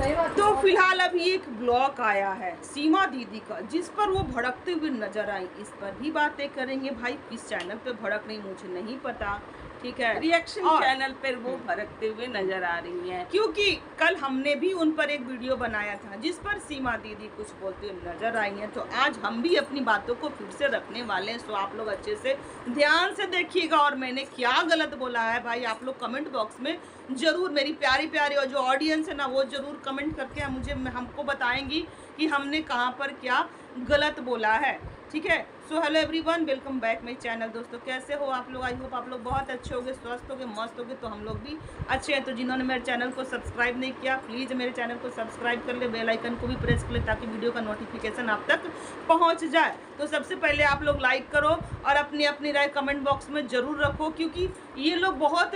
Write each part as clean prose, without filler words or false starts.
तो फिलहाल अभी एक ब्लॉग आया है सीमा दीदी का, जिस पर वो भड़कते हुए नजर आई। इस पर भी बातें करेंगे। भाई किस चैनल पे भड़क रही मुझे नहीं पता, ठीक है। रिएक्शन चैनल पर वो भड़कते हुए नजर आ रही हैं, क्योंकि कल हमने भी उन पर एक वीडियो बनाया था जिस पर सीमा दीदी कुछ बोलते हुए नजर आई हैं। तो आज हम भी अपनी बातों को फिर से रखने वाले हैं। सो आप लोग अच्छे से ध्यान से देखिएगा। और मैंने क्या गलत बोला है भाई, आप लोग कमेंट बॉक्स में जरूर, मेरी प्यारी प्यारी और जो ऑडियंस है ना, वो जरूर कमेंट करके हमको बताएंगी कि हमने कहाँ पर क्या गलत बोला है, ठीक है। So hello everyone, welcome back my channel. दोस्तों कैसे हो आप लोग? आई होप आप लोग बहुत अच्छे होंगे, स्वस्थ होंगे, मस्त होंगे। तो हम लोग भी अच्छे हैं। तो जिन्होंने मेरे चैनल को सब्सक्राइब नहीं किया, प्लीज़ मेरे चैनल को सब्सक्राइब कर ले, बेल आइकन को भी प्रेस कर ले ताकि वीडियो का नोटिफिकेशन आप तक पहुंच जाए। तो सबसे पहले आप लोग लाइक करो और अपनी अपनी राय कमेंट बॉक्स में ज़रूर रखो, क्योंकि ये लोग बहुत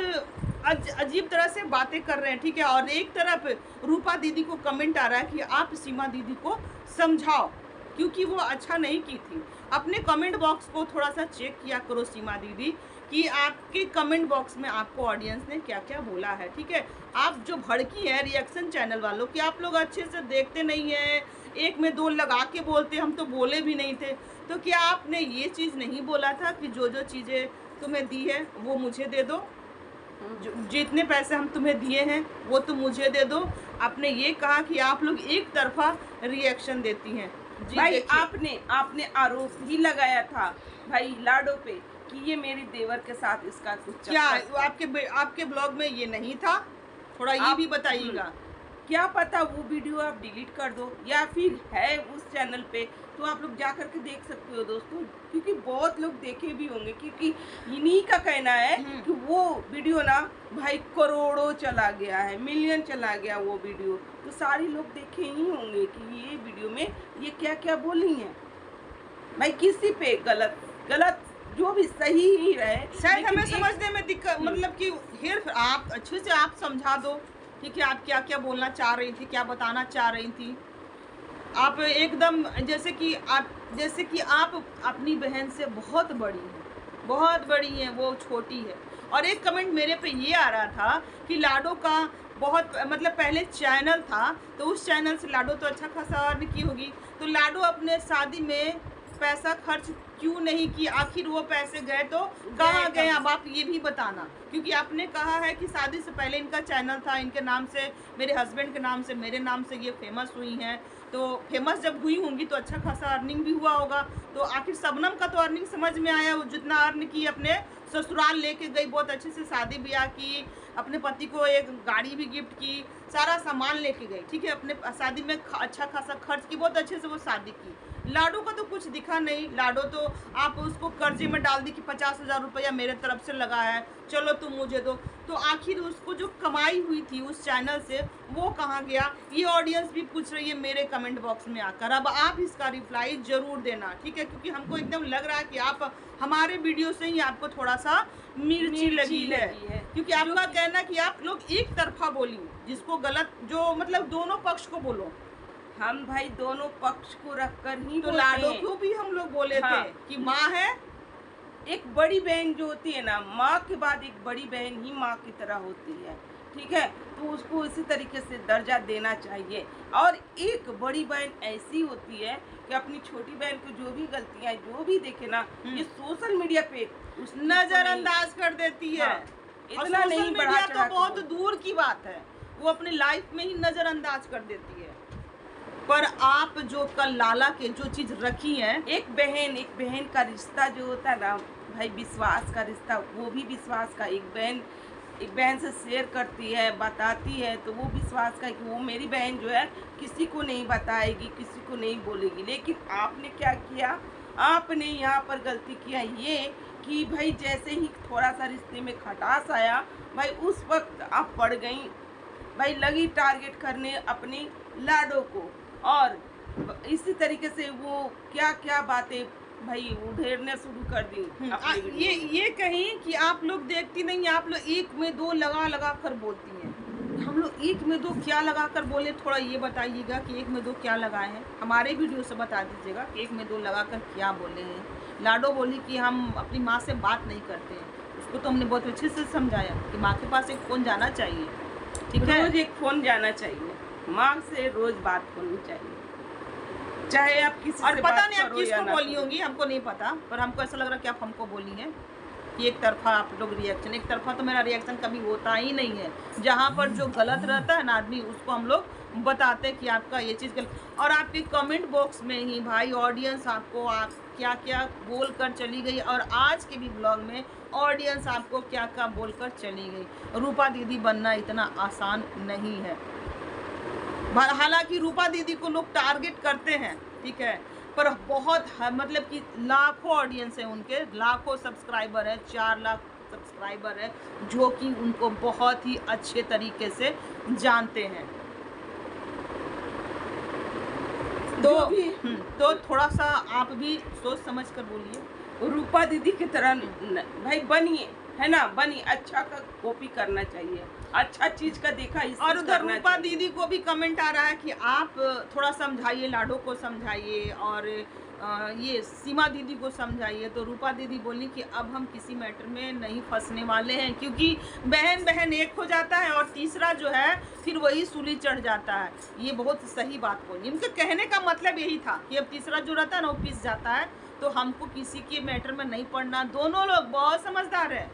अजीब तरह से बातें कर रहे हैं, ठीक है। और एक तरफ रूपा दीदी को कमेंट आ रहा है कि आप सीमा दीदी को समझाओ, क्योंकि वो अच्छा नहीं की थी। अपने कमेंट बॉक्स को थोड़ा सा चेक किया करो सीमा दीदी कि आपके कमेंट बॉक्स में आपको ऑडियंस ने क्या क्या बोला है, ठीक है। आप जो भड़की है रिएक्शन चैनल वालों कि आप लोग अच्छे से देखते नहीं हैं, एक में दो लगा के बोलते, हम तो बोले भी नहीं थे। तो क्या आपने ये चीज़ नहीं बोला था कि जो जो चीज़ें तुम्हें दी है वो मुझे दे दो, जितने पैसे हम तुम्हें दिए हैं वो तुम मुझे दे दो? आपने ये कहा कि आप लोग एक तरफा रिएक्शन देती हैं। भाई आपने आरोप भी लगाया था भाई लाडो पे कि ये मेरी देवर के साथ इसका कुछ क्या आपके ब्लॉग में ये नहीं था? थोड़ा ये भी बताइएगा। क्या पता वो वीडियो आप डिलीट कर दो या फिर है उस चैनल पे, तो आप लोग जा करके देख सकते हो दोस्तों, क्योंकि बहुत लोग देखे भी होंगे। क्योंकि इन्हीं का कहना है कि वो वीडियो ना भाई करोड़ों चला गया है, मिलियन चला गया वो वीडियो। तो सारे लोग देखे ही होंगे कि ये वीडियो में ये क्या क्या बोली हैं। भाई किसी पे गलत जो भी सही ही रहे, शायद हमें समझने में दिक्कत, मतलब कि फिर आप अच्छे से आप समझा दो, ठीक है। आप क्या क्या बोलना चाह रही थी, क्या बताना चाह रही थी। आप एकदम जैसे कि आप अपनी बहन से बहुत बड़ी हैं, वो छोटी है। और एक कमेंट मेरे पे ये आ रहा था कि लाडो का बहुत, मतलब पहले चैनल था तो उस चैनल से लाडो तो अच्छा खासा अर्न की होगी, तो लाडो अपने शादी में पैसा खर्च क्यों नहीं की? आखिर वो पैसे गए तो कहाँ गए? अब आप ये भी बताना, क्योंकि आपने कहा है कि शादी से पहले इनका चैनल था, इनके नाम से, मेरे हस्बैंड के नाम से, मेरे नाम से ये फेमस हुई हैं। तो फेमस जब हुई होंगी तो अच्छा खासा अर्निंग भी हुआ होगा। तो आखिर शबनम का तो अर्निंग समझ में आया, वो जितना अर्न की अपने ससुराल लेके गई, बहुत अच्छे से शादी ब्याह की, अपने पति को एक गाड़ी भी गिफ्ट की, सारा सामान लेके गई, ठीक है। अपने शादी में अच्छा खासा खर्च की, बहुत अच्छे से वो शादी की। लाडो का तो कुछ दिखा नहीं। लाडो तो आप उसको कर्जे में डाल दी कि 50,000 रुपया मेरे तरफ से लगा है, चलो तुम मुझे दो। तो आखिर उसको जो कमाई हुई थी उस चैनल से वो कहाँ गया? ये ऑडियंस भी पूछ रही है मेरे कमेंट बॉक्स में आकर। अब आप इसका रिप्लाई जरूर देना, ठीक है, क्योंकि हमको एकदम लग रहा है कि आप हमारे वीडियो से ही आपको थोड़ा सा मिर्ची लगी है। क्योंकि आपका कहना कि आप लोग एक तरफा बोली, जिसको गलत, जो मतलब दोनों पक्ष को बोलो। हम भाई दोनों पक्ष को रखकर ही तो लाडो को भी हम लोग बोले थे कि माँ है, एक बड़ी बहन जो होती है ना, माँ के बाद एक बड़ी बहन ही माँ की तरह होती है, ठीक है। तो उसको इसी तरीके से दर्जा देना चाहिए। और एक बड़ी बहन ऐसी होती है कि अपनी छोटी बहन को जो भी गलतियाँ जो भी देखे ना, ये सोशल मीडिया पे नजरअंदाज कर देती है। इतना नहीं बढ़ा तो बहुत दूर की बात है, वो अपनी लाइफ में ही नजरअंदाज कर देती है। पर आप जो कल लाला के जो चीज रखी है, एक बहन का रिश्ता जो होता है ना भाई, विश्वास का रिश्ता, वो भी विश्वास का। एक बहन से शेयर करती है, बताती है, तो वो विश्वास का है कि वो मेरी बहन जो है किसी को नहीं बताएगी, किसी को नहीं बोलेगी। लेकिन आपने क्या किया? आपने यहाँ पर गलती किया ये कि भाई जैसे ही थोड़ा सा रिश्ते में खटास आया भाई, उस वक्त आप पड़ गई भाई, लगी टारगेट करने अपनी लाडो को। और इसी तरीके से वो क्या क्या बातें भाई उधेड़ने शुरू कर दी। ये कहीं कि आप लोग देखती नहीं, आप लोग एक में दो लगा कर बोलती हैं। हम लोग एक में दो क्या लगा कर बोले, थोड़ा ये बताइएगा कि एक में दो क्या लगाए हैं। हमारे वीडियो से बता दीजिएगा कि एक में दो लगा कर क्या बोले हैं। लाडो बोली कि हम अपनी माँ से बात नहीं करते हैं। उसको तो हमने बहुत अच्छे से समझाया कि माँ के पास एक फ़ोन जाना चाहिए, ठीक है, रोज एक फ़ोन जाना चाहिए। माँ से रोज बात होनी चाहिए, चाहे आप किसी और से पता बात नहीं आप करो या किसको ना बोली करो। होंगी, हमको नहीं पता, पर हमको ऐसा लग रहा है कि आप हमको बोली हैं कि एक तरफा आप लोग रिएक्शन, एक तरफा तो मेरा रिएक्शन कभी होता ही नहीं है। जहाँ पर जो गलत रहता है ना आदमी, उसको हम लोग बताते हैं कि आपका ये चीज़ गलत। और आपके कमेंट बॉक्स में ही भाई ऑडियंस आपको आप क्या क्या बोल कर चली गई, और आज के भी ब्लॉग में ऑडियंस आपको क्या क्या बोल कर चली गई। रूपा दीदी बनना इतना आसान नहीं है। हालांकि रूपा दीदी को लोग टारगेट करते हैं, ठीक है, पर बहुत मतलब कि लाखों ऑडियंस है उनके, लाखों सब्सक्राइबर है, 4 लाख सब्सक्राइबर है जो कि उनको बहुत ही अच्छे तरीके से जानते हैं। तो थोड़ा सा आप भी सोच समझ कर बोलिए। रूपा दीदी की तरह भाई बनिए, है ना, बनिए। अच्छा का कॉपी करना चाहिए, अच्छा चीज का देखा इस और उधर रूपा दीदी को भी कमेंट आ रहा है कि आप थोड़ा समझाइए, लाडो को समझाइए और ये सीमा दीदी को समझाइए। तो रूपा दीदी बोली कि अब हम किसी मैटर में नहीं फंसने वाले हैं, क्योंकि बहन बहन एक हो जाता है और तीसरा जो है फिर वही सूली चढ़ जाता है। ये बहुत सही बात बोली, इनके कहने का मतलब यही था कि अब तीसरा जो रहता है ना वो पिस जाता है। तो हमको किसी के मैटर में नहीं पड़ना। दोनों लोग बहुत समझदार है,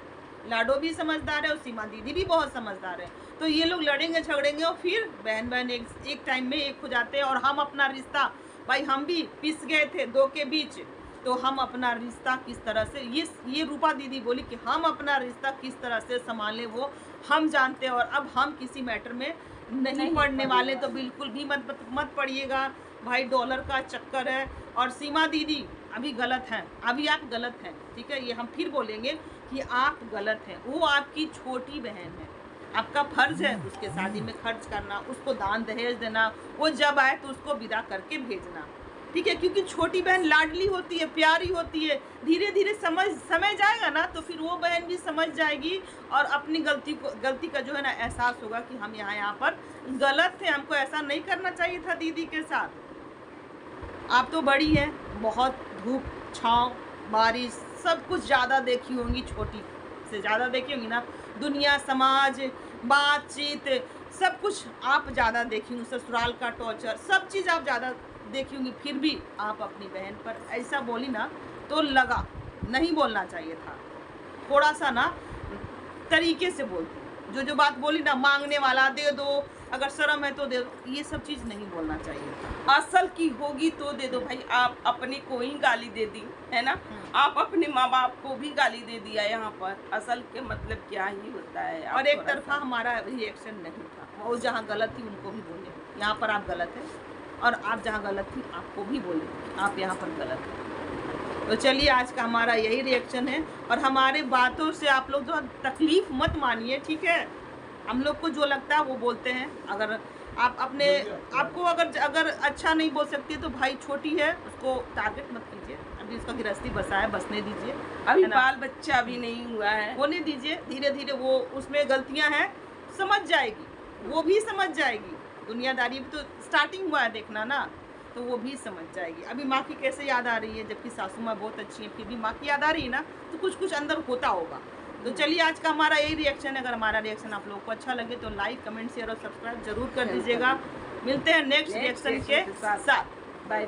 लाडो भी समझदार है और सीमा दीदी भी बहुत समझदार है। तो ये लोग लड़ेंगे झगड़ेंगे और फिर बहन बहन एक टाइम में एक हो जाते हैं। और हम अपना रिश्ता, भाई हम भी पिस गए थे दो के बीच, तो हम अपना रिश्ता किस तरह से, ये रूपा दीदी बोली कि हम अपना रिश्ता किस तरह से संभालें वो हम जानते हैं। और अब हम किसी मैटर में नहीं पड़ने वाले, तो बिल्कुल भी मत पड़िएगा भाई। डॉलर का चक्कर है। और सीमा दीदी अभी गलत हैं, अभी आप गलत हैं, ठीक है, ये हम फिर बोलेंगे कि आप गलत हैं। वो आपकी छोटी बहन है, आपका फर्ज है उसके शादी में खर्च करना, उसको दान दहेज देना, वो जब आए तो उसको विदा करके भेजना, ठीक है, क्योंकि छोटी बहन लाडली होती है, प्यारी होती है। धीरे धीरे समय जाएगा ना तो फिर वो बहन भी समझ जाएगी और अपनी गलती का जो है ना एहसास होगा कि हम यहाँ पर गलत थे, हमको ऐसा नहीं करना चाहिए था दीदी के साथ। आप तो बड़ी हैं, बहुत धूप छाँव बारिश सब कुछ ज़्यादा देखी होंगी, छोटी से ज़्यादा देखी होंगी ना, दुनिया समाज बातचीत सब कुछ आप ज़्यादा देखी होंगी, ससुराल का टॉर्चर सब चीज़ आप ज़्यादा देखी होंगी। फिर भी आप अपनी बहन पर ऐसा बोली ना तो लगा नहीं बोलना चाहिए था, थोड़ा सा ना तरीके से बोलती। जो बात बोली ना, मांगने वाला दे दो, अगर शर्म है तो दे दो, ये सब चीज़ नहीं बोलना चाहिए था। असल की होगी तो दे दो भाई। आप अपने को ही गाली दे दी है ना, आप अपने माँ बाप को भी गाली दे दिया यहाँ पर। असल के मतलब क्या ही होता है। और एक तरफा हमारा रिएक्शन नहीं था, वो जहाँ गलत थी उनको भी बोले यहाँ पर आप गलत है, और आप जहाँ गलत थी आपको भी बोले आप यहाँ पर गलत है। तो चलिए आज का हमारा यही रिएक्शन है। और हमारे बातों से आप लोग जो तकलीफ मत मानिए, ठीक है, हम लोग को जो लगता है वो बोलते हैं। अगर आप आपको अगर अच्छा नहीं बोल सकती तो भाई छोटी है उसको टारगेट मत कीजिए, अभी उसका गृहस्थी बसा है, बसने दीजिए, अभी बाल बच्चा भी नहीं हुआ है, होने दीजिए। धीरे धीरे वो उसमें गलतियां हैं समझ जाएगी, वो भी समझ जाएगी। दुनियादारी भी तो स्टार्टिंग हुआ है देखना ना, तो वो भी समझ जाएगी। अभी माँ की कैसे याद आ रही है, जबकि सासू माँ बहुत अच्छी है, फिर भी माँ की याद आ रही है ना, तो कुछ अंदर होता होगा। तो चलिए आज का हमारा यही रिएक्शन है। अगर हमारा रिएक्शन आप लोगों को अच्छा लगे तो लाइक कमेंट शेयर और सब्सक्राइब जरूर कर दीजिएगा। मिलते हैं नेक्स्ट रिएक्शन के साथ। बाय।